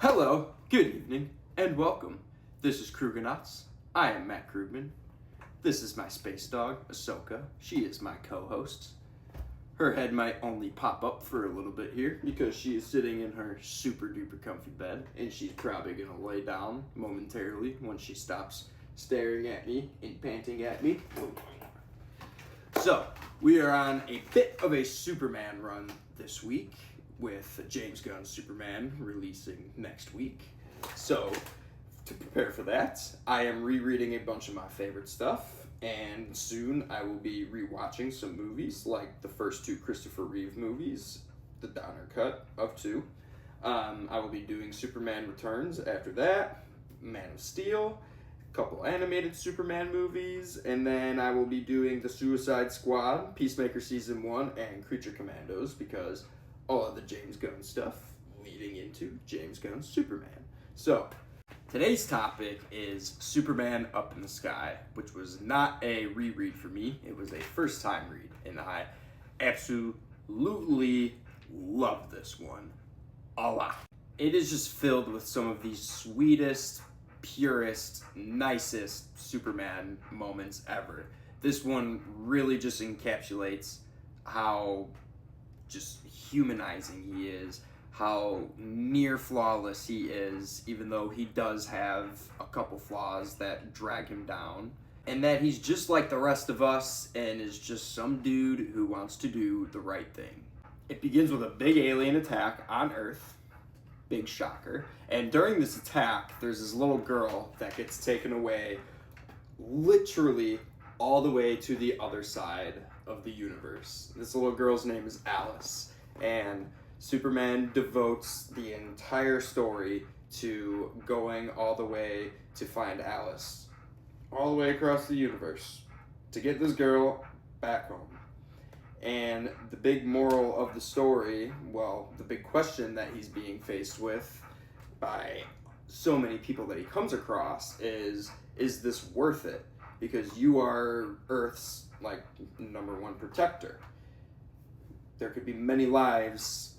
Hello, good evening, and welcome. This is Krugenauts. I am Matt Krugman. This is my space dog, Ahsoka. She is my co-host. Her head might only pop up for a little bit here because she is sitting in her super duper comfy bed, and she's probably gonna lay down momentarily when she stops staring at me and panting at me. So, we are on a bit of a Superman run this week, with James Gunn's Superman releasing next week. So, to prepare for that, I am rereading a bunch of my favorite stuff, and soon I will be rewatching some movies, like the first two Christopher Reeve movies, the Donner cut of two. I will be doing Superman Returns after that, Man of Steel, a couple animated Superman movies, and then I will be doing the Suicide Squad, Peacemaker Season 1, and Creature Commandos, because all of the James Gunn stuff leading into James Gunn's Superman. So, today's topic is Superman Up in the Sky, which was not a reread for me. It was a first time read, and I absolutely love this one a lot. It is just filled with some of the sweetest, purest, nicest Superman moments ever. This one really just encapsulates how just humanizing he is, how near flawless he is, even though he does have a couple flaws that drag him down, and that he's just like the rest of us and is just some dude who wants to do the right thing. It begins with a big alien attack on Earth, big shocker, and during this attack there's this little girl that gets taken away literally all the way to the other side of the universe. This little girl's name is Alice, and Superman devotes the entire story to going all the way to find Alice, all the way across the universe, to get this girl back home. And the big moral of the story, well, the big question that he's being faced with by so many people that he comes across is this worth it? Because you are Earth's like number one protector. There could be many lives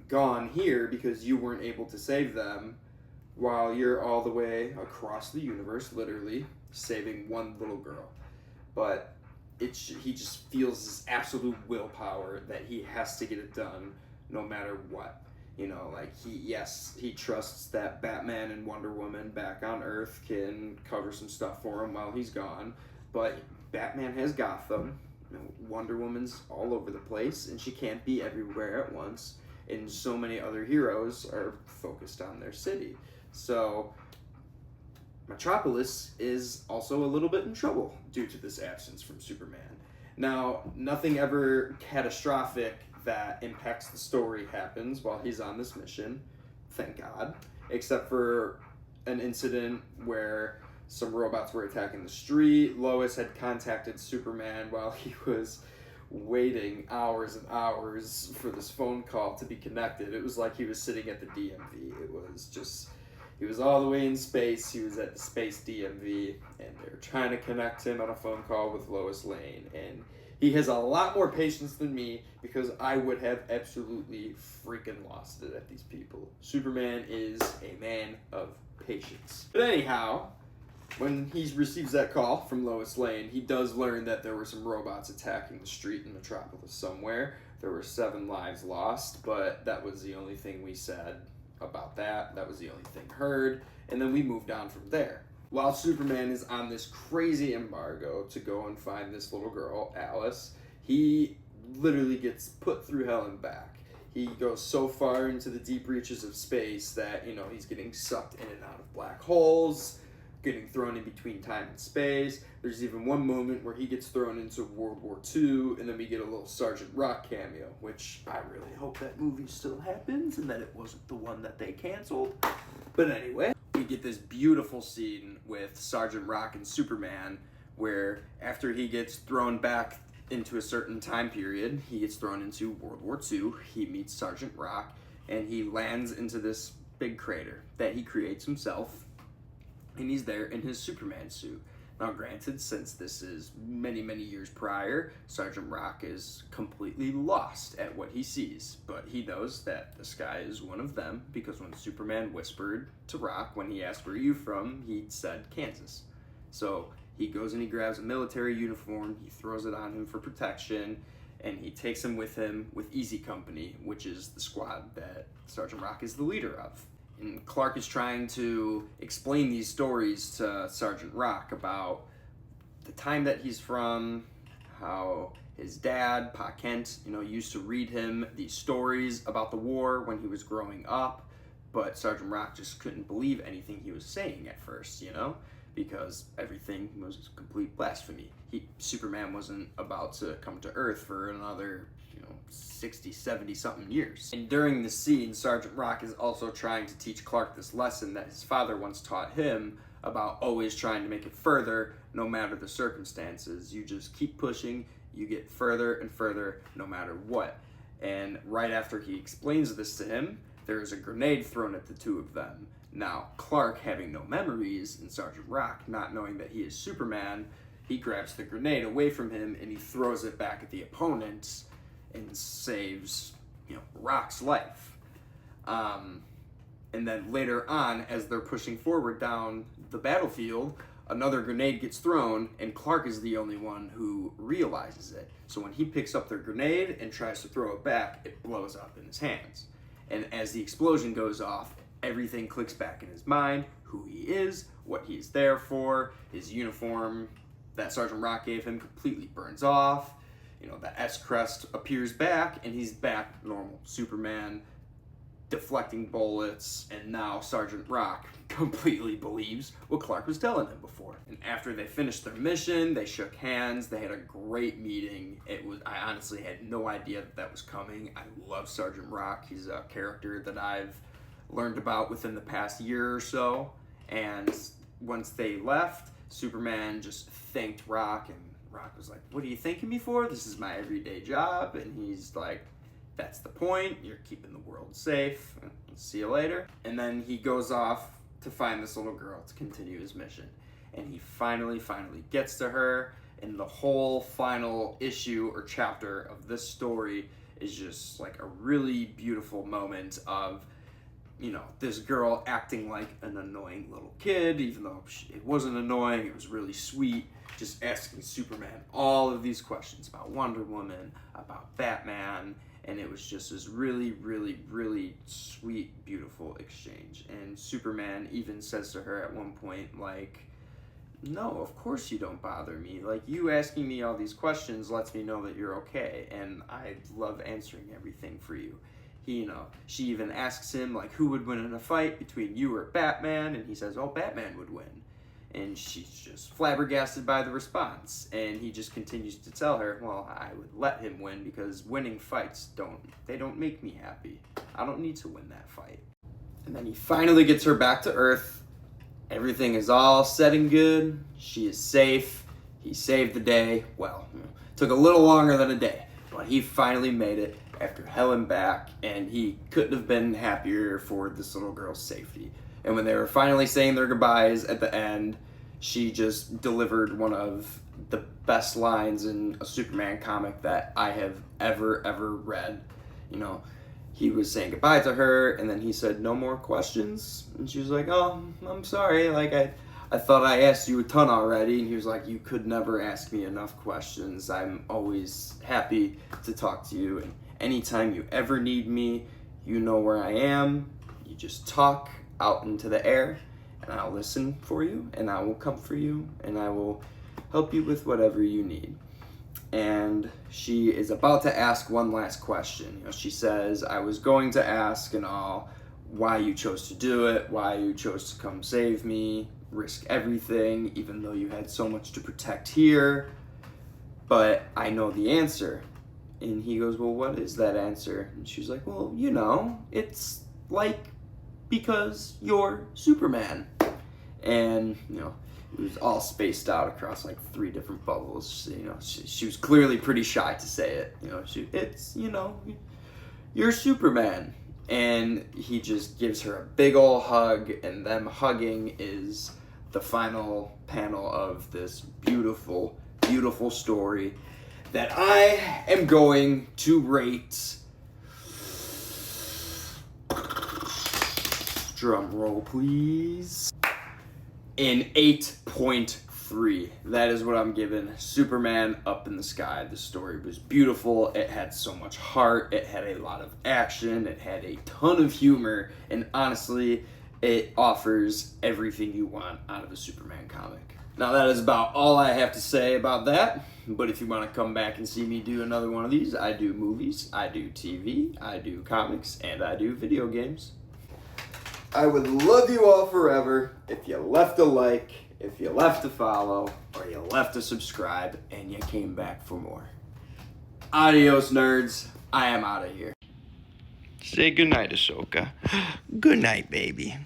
gone here because you weren't able to save them, while you're all the way across the universe, literally saving one little girl. But he just feels this absolute willpower that he has to get it done no matter what. You know, like he trusts that Batman and Wonder Woman back on Earth can cover some stuff for him while he's gone, but Batman has Gotham, you know, Wonder Woman's all over the place, and she can't be everywhere at once, and so many other heroes are focused on their city. So Metropolis is also a little bit in trouble due to this absence from Superman. Now, nothing ever catastrophic that impacts the story happens while he's on this mission, thank God, except for an incident where some robots were attacking the street. Lois had contacted Superman while he was waiting hours and hours for this phone call to be connected. It was like he was sitting at the DMV. He was all the way in space. He was at the space DMV, and they were trying to connect him on a phone call with Lois Lane. And he has a lot more patience than me, because I would have absolutely freaking lost it at these people. Superman is a man of patience. But anyhow, when he receives that call from Lois Lane, he does learn that there were some robots attacking the street in Metropolis somewhere. There were 7 lives lost, but that was the only thing we said about that. That was the only thing heard, and then we moved on from there. While Superman is on this crazy embargo to go and find this little girl, Alice, he literally gets put through hell and back. He goes so far into the deep reaches of space that, you know, he's getting sucked in and out of black holes, getting thrown in between time and space. There's even one moment where he gets thrown into World War II, and then we get a little Sergeant Rock cameo, which I really hope that movie still happens and that it wasn't the one that they canceled. But anyway, we get this beautiful scene with Sergeant Rock and Superman, where after he gets thrown back into a certain time period, he gets thrown into World War II, he meets Sergeant Rock, and he lands into this big crater that he creates himself, and he's there in his Superman suit. Now, granted, since this is many, many years prior, Sergeant Rock is completely lost at what he sees. But he knows that the sky is one of them, because when Superman whispered to Rock, when he asked, "Where are you from?" he said, "Kansas." So he goes and he grabs a military uniform, he throws it on him for protection, and he takes him with Easy Company, which is the squad that Sergeant Rock is the leader of. And Clark is trying to explain these stories to Sergeant Rock about the time that he's from, how his dad, Pa Kent, used to read him these stories about the war when he was growing up, but Sergeant Rock just couldn't believe anything he was saying at first, because everything was complete blasphemy. Superman wasn't about to come to Earth for another 60, 70 something years. And during the scene, Sergeant Rock is also trying to teach Clark this lesson that his father once taught him about always trying to make it further no matter the circumstances. You just keep pushing, you get further and further no matter what. And right after he explains this to him, there is a grenade thrown at the two of them. Now, Clark, having no memories, and Sergeant Rock, not knowing that he is Superman, he grabs the grenade away from him and he throws it back at the opponent and saves, Rock's life. And then later on, as they're pushing forward down the battlefield, another grenade gets thrown, and Clark is the only one who realizes it. So when he picks up their grenade and tries to throw it back, it blows up in his hands. And as the explosion goes off, everything clicks back in his mind, who he is, what he's there for, his uniform that Sergeant Rock gave him completely burns off. The S-crest appears back, and he's back normal Superman, deflecting bullets, and now Sergeant Rock completely believes what Clark was telling him before. And after they finished their mission, they shook hands, they had a great meeting. I honestly had no idea that was coming. I love Sergeant Rock. He's a character that I've learned about within the past year or so. And once they left, Superman just thanked Rock, and Rock was like, "What are you thanking me for? This is my everyday job." And he's like, "That's the point. You're keeping the world safe. See you later." And then he goes off to find this little girl to continue his mission. And he finally gets to her. And the whole final issue or chapter of this story is just like a really beautiful moment of, this girl acting like an annoying little kid, even though it wasn't annoying, it was really sweet, just asking Superman all of these questions about Wonder Woman, about Batman, and it was just this really, really, really sweet, beautiful exchange. And Superman even says to her at one point, like, "No, of course you don't bother me. Like, you asking me all these questions lets me know that you're okay, and I love answering everything for you." She even asks him, like, who would win in a fight between you or Batman? And he says, "Oh, Batman would win." And she's just flabbergasted by the response. And he just continues to tell her, "Well, I would let him win because winning fights don't make me happy. I don't need to win that fight." And then he finally gets her back to Earth. Everything is all set and good. She is safe. He saved the day. Well, took a little longer than a day, but he finally made it after hell and back, and he couldn't have been happier for this little girl's safety. And when they were finally saying their goodbyes at the end, she just delivered one of the best lines in a Superman comic that I have ever read. He was saying goodbye to her, and then he said, "No more questions?" And she was like, "Oh, I'm sorry, like I thought I asked you a ton already." And he was like, "You could never ask me enough questions. I'm always happy to talk to you, and anytime you ever need me, you know where I am. You just talk out into the air, and I'll listen for you, and I will come for you, and I will help you with whatever you need." And she is about to ask one last question. She says, "I was going to ask and all why you chose to do it, why you chose to come save me, risk everything, even though you had so much to protect here, but I know the answer." And he goes, "Well, what is that answer?" And she's like, "Well, it's like because you're Superman." And, it was all spaced out across like 3 different bubbles. She was clearly pretty shy to say it. You're Superman. And he just gives her a big ol' hug, and them hugging is the final panel of this beautiful, beautiful story that I am going to rate. Drum roll, please. An 8.3. That is what I'm giving Superman Up in the Sky. The story was beautiful. It had so much heart. It had a lot of action. It had a ton of humor. And honestly, it offers everything you want out of a Superman comic. Now that is about all I have to say about that. But if you want to come back and see me do another one of these, I do movies, I do TV, I do comics, and I do video games. I would love you all forever if you left a like, if you left a follow, or you left a subscribe, and you came back for more. Adios, nerds. I am out of here. Say goodnight, Ahsoka. Good night, baby.